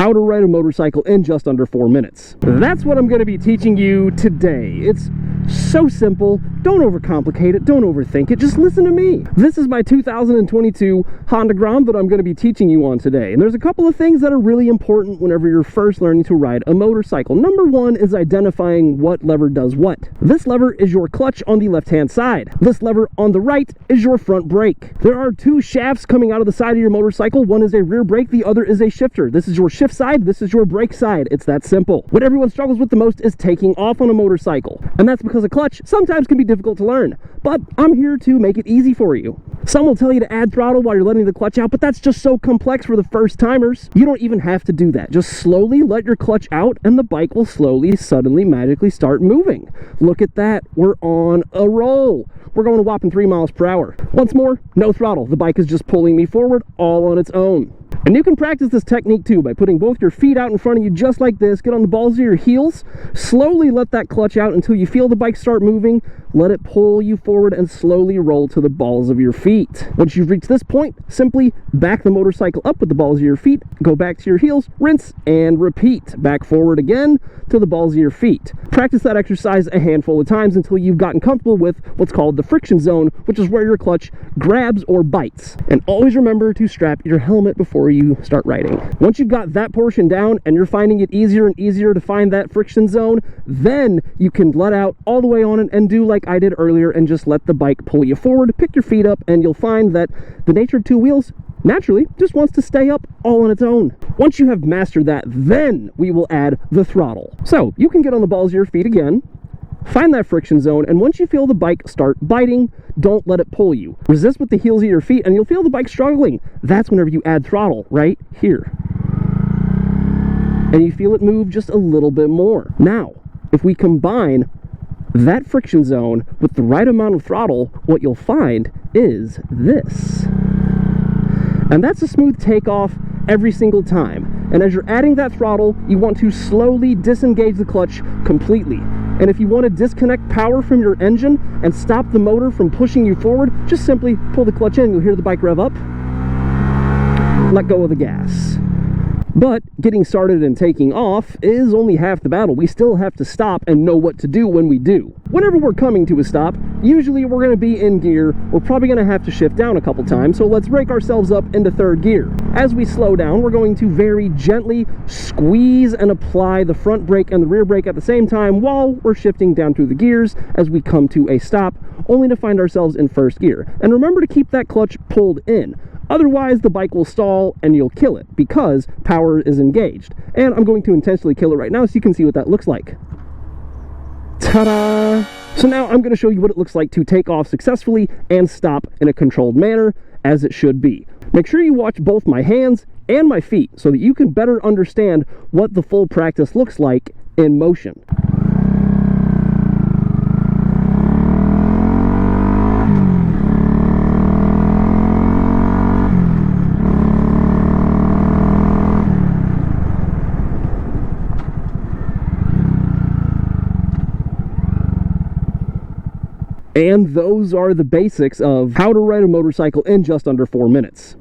how to ride a motorcycle in just under 4 minutes. That's what I'm going to be teaching you today. It's so simple. Don't overcomplicate it. Don't overthink it. Just listen to me. This is my 2022 Honda Grom that I'm going to be teaching you on today. And there's a couple of things that are really important whenever you're first learning to ride a motorcycle. Number one is identifying what lever does what. This lever is your clutch on the left-hand side. This lever on the right is your front brake. There are two shafts coming out of the side of your motorcycle. One is a rear brake, the other is a shifter. This is your shift side, this is your brake side. It's that simple. What everyone struggles with the most is taking off on a motorcycle. And that's because a clutch sometimes can be difficult to learn. But I'm here to make it easy for you. Some will tell you to add throttle while you're letting the clutch out, but that's just so complex for the first timers. You don't even have to do that. Just slowly let your clutch out and the bike will slowly, suddenly, magically start moving. Look at that. We're on a roll. We're going a whopping 3 miles per hour. Once more, no throttle. The bike is just pulling me forward all on its own. And you can practice this technique too by putting both your feet out in front of you just like this. Get on the balls of your heels. Slowly let that clutch out until you feel the bike start moving. Let it pull you forward and slowly roll to the balls of your feet. Once you've reached this point, simply back the motorcycle up with the balls of your feet, go back to your heels, rinse, and repeat. Back forward again to the balls of your feet. Practice that exercise a handful of times until you've gotten comfortable with what's called the friction zone, which is where your clutch grabs or bites. And always remember to strap your helmet before you start riding. Once you've got that portion down and you're finding it easier and easier to find that friction zone, then you can let out all the way on it and do like I did earlier and just let the bike pull you forward, pick your feet up, and you'll find that the nature of two wheels naturally just wants to stay up all on its own. Once you have mastered that, then we will add the throttle. So you can get on the balls of your feet again, find that friction zone, and once you feel the bike start biting, don't let it pull you. Resist with the heels of your feet and you'll feel the bike struggling. That's whenever you add throttle, right here. And you feel it move just a little bit more. Now, if we combine that friction zone with the right amount of throttle, what you'll find is this. And that's a smooth takeoff every single time. And as you're adding that throttle, you want to slowly disengage the clutch completely. And if you want to disconnect power from your engine and stop the motor from pushing you forward, just simply pull the clutch in. You'll hear the bike rev up. Let go of the gas. But getting started and taking off is only half the battle. We still have to stop and know what to do when we do. Whenever we're coming to a stop, usually we're going to be in gear. We're probably going to have to shift down a couple times, so let's rake ourselves up into third gear. As we slow down, we're going to very gently squeeze and apply the front brake and the rear brake at the same time while we're shifting down through the gears as we come to a stop, only to find ourselves in first gear. And remember to keep that clutch pulled in. Otherwise, the bike will stall and you'll kill it because power is engaged. And I'm going to intentionally kill it right now so you can see what that looks like. Ta-da! So now I'm going to show you what it looks like to take off successfully and stop in a controlled manner, as it should be. Make sure you watch both my hands and my feet so that you can better understand what the full practice looks like in motion. And those are the basics of how to ride a motorcycle in just under 4 minutes.